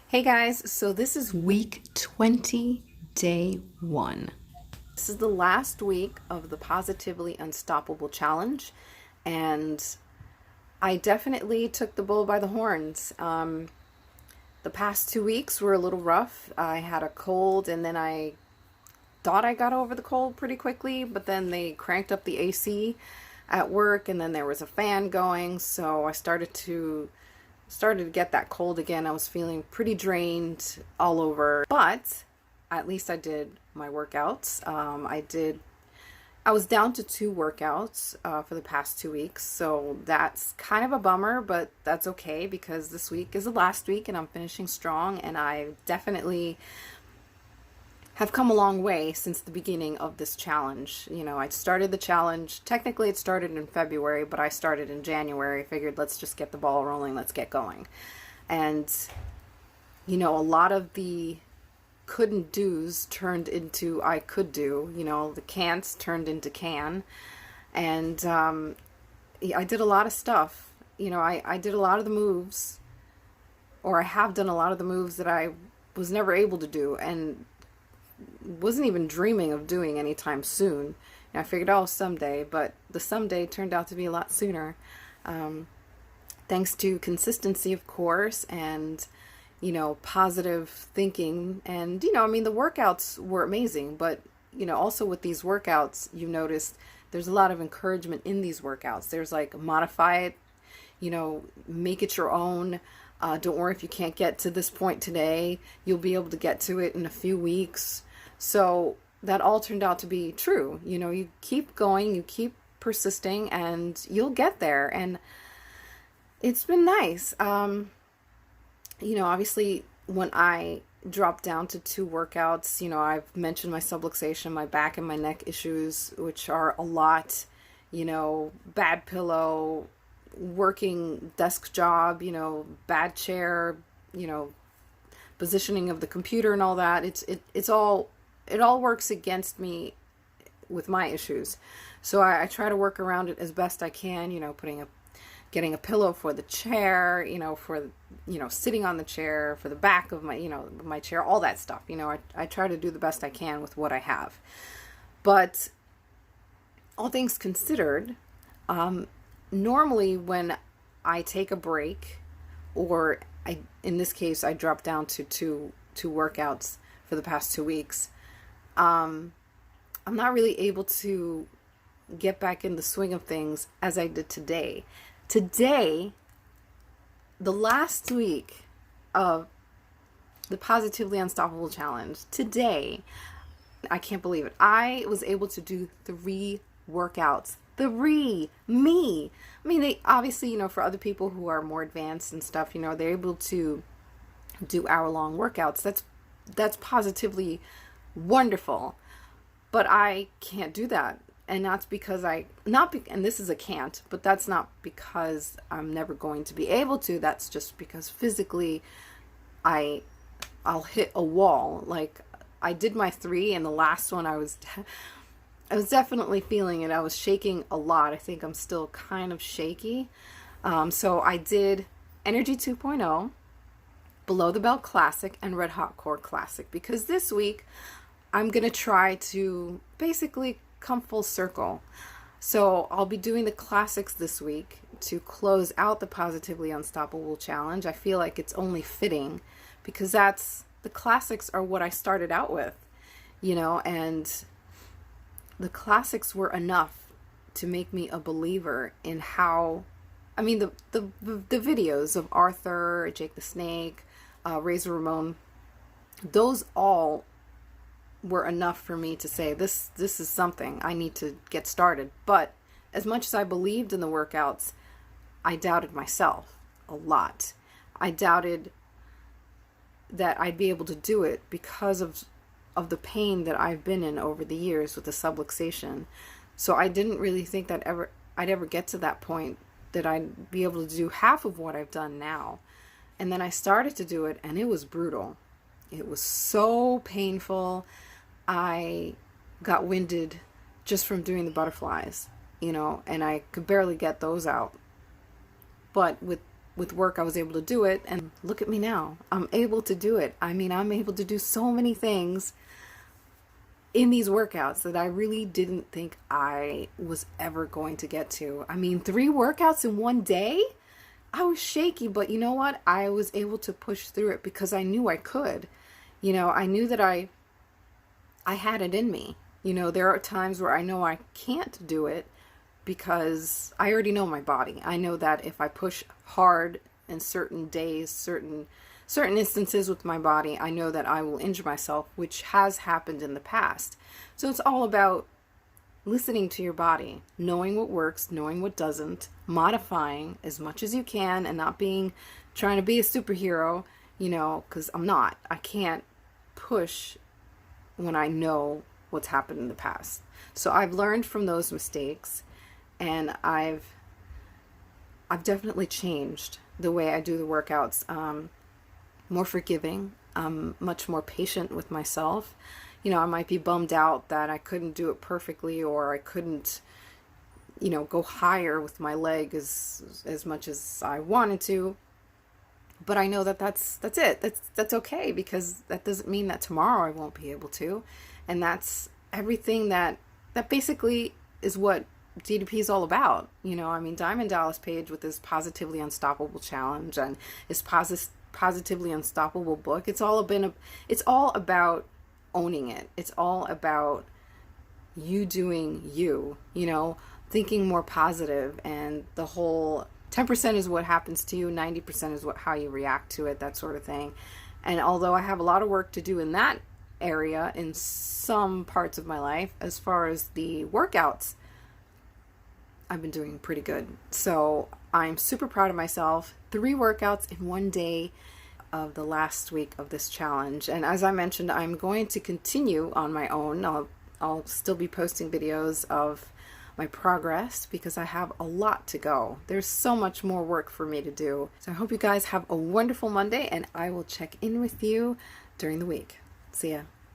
Hey guys, so this is week 20, day 1. This is the last week of the Positively Unstoppable Challenge, and I definitely took the bull by the horns. The past 2 weeks were a little rough. I had a cold, and then I thought I got over the cold pretty quickly, but then they cranked up the AC at work, and then there was a fan going, so I started to get that cold again. I was feeling pretty drained all over, but at least I did my workouts. I was down to 2 workouts for the past 2 weeks, so that's kind of a bummer, but that's okay because this week is the last week and I'm finishing strong, and I definitely have come a long way since the beginning of this challenge. You know, I started the challenge, technically it started in February, but I started in January. I figured let's just get the ball rolling, let's get going. And, you know, a lot of the couldn't do's turned into I could do. You know, the can'ts turned into can. And I did a lot of stuff. You know, I did a lot of the moves, or I have done a lot of the moves that I was never able to do, and wasn't even dreaming of doing anytime soon. And I figured, oh, someday, but the someday turned out to be a lot sooner. Thanks to consistency, of course, and, you know, positive thinking. And, you know, I mean, the workouts were amazing, but, you know, also with these workouts, you noticed there's a lot of encouragement in these workouts. There's like, modify it, you know, make it your own. Don't worry if you can't get to this point today. You'll be able to get to it in a few weeks. So that all turned out to be true. You know, you keep going, you keep persisting, and you'll get there. And it's been nice. You know, obviously, when I dropped down to 2 workouts, you know, I've mentioned my subluxation, my back and my neck issues, which are a lot, you know, bad pillow, working desk job, you know, bad chair, you know, positioning of the computer and all that. It all works against me with my issues. So I try to work around it as best I can, you know, getting a pillow for the chair, you know, sitting on the chair, for the back of my, you know, my chair, all that stuff. You know, I try to do the best I can with what I have. But all things considered, normally when I take a break, or in this case, I drop down to two workouts for the past 2 weeks, I'm not really able to get back in the swing of things as I did today. Today, the last week of the Positively Unstoppable Challenge, today, I can't believe it, I was able to do 3 workouts. 3! Me! I mean, they obviously, you know, for other people who are more advanced and stuff, you know, they're able to do hour-long workouts. That's positively wonderful. But I can't do that. And that's because and this is a can't, but that's not because I'm never going to be able to. That's just because physically I'll hit a wall. Like, I did my 3, and the last one I was definitely feeling it. I was shaking a lot. I think I'm still kind of shaky. So I did Energy 2.0, Below the Belt Classic, and Red Hot Core Classic, because this week I'm going to try to basically come full circle. So I'll be doing the classics this week to close out the Positively Unstoppable Challenge. I feel like it's only fitting because the classics are what I started out with, you know, and the classics were enough to make me a believer in how, I mean, the videos of Arthur, Jake the Snake, Razor Ramon, those all were enough for me to say, this is something I need to get started. But as much as I believed in the workouts, I doubted myself a lot. I doubted that I'd be able to do it because of the pain that I've been in over the years with the subluxation. So I didn't really think that I'd ever get to that point that I'd be able to do half of what I've done now. And then I started to do it, and it was brutal. It was so painful. I got winded just from doing the butterflies, you know, and I could barely get those out. But with with work I was able to do it, and look at me now. I'm able to do it. I mean, I'm able to do so many things in these workouts that I really didn't think I was ever going to get to. I mean, 3 workouts in one day? I was shaky, but you know what? I was able to push through it because I knew I could. You know, I knew that I had it in me. You know, there are times where I know I can't do it because I already know my body. I know that if I push hard in certain days, certain instances with my body, I know that I will injure myself, which has happened in the past. So it's all about listening to your body, knowing what works, knowing what doesn't, modifying as much as you can, and not trying to be a superhero, you know, because I'm not. I can't push when I know what's happened in the past. So I've learned from those mistakes, and I've definitely changed the way I do the workouts. More forgiving. I'm much more patient with myself. You know, I might be bummed out that I couldn't do it perfectly, or I couldn't, you know, go higher with my leg as much as I wanted to. But I know that that's it. That's okay, because that doesn't mean that tomorrow I won't be able to. And that's everything that basically is what DDP is all about. You know, I mean, Diamond Dallas Page with his Positively Unstoppable Challenge and his Positively Unstoppable book, it's all about owning it. It's all about you doing you, you know, thinking more positive, and the whole 10% is what happens to you, 90% is how you react to it, that sort of thing. And although I have a lot of work to do in that area in some parts of my life, as far as the workouts, I've been doing pretty good. So I'm super proud of myself. 3 workouts in one day of the last week of this challenge. And as I mentioned, I'm going to continue on my own. I'll still be posting videos of my progress because I have a lot to go. There's so much more work for me to do. So I hope you guys have a wonderful Monday, and I will check in with you during the week. See ya.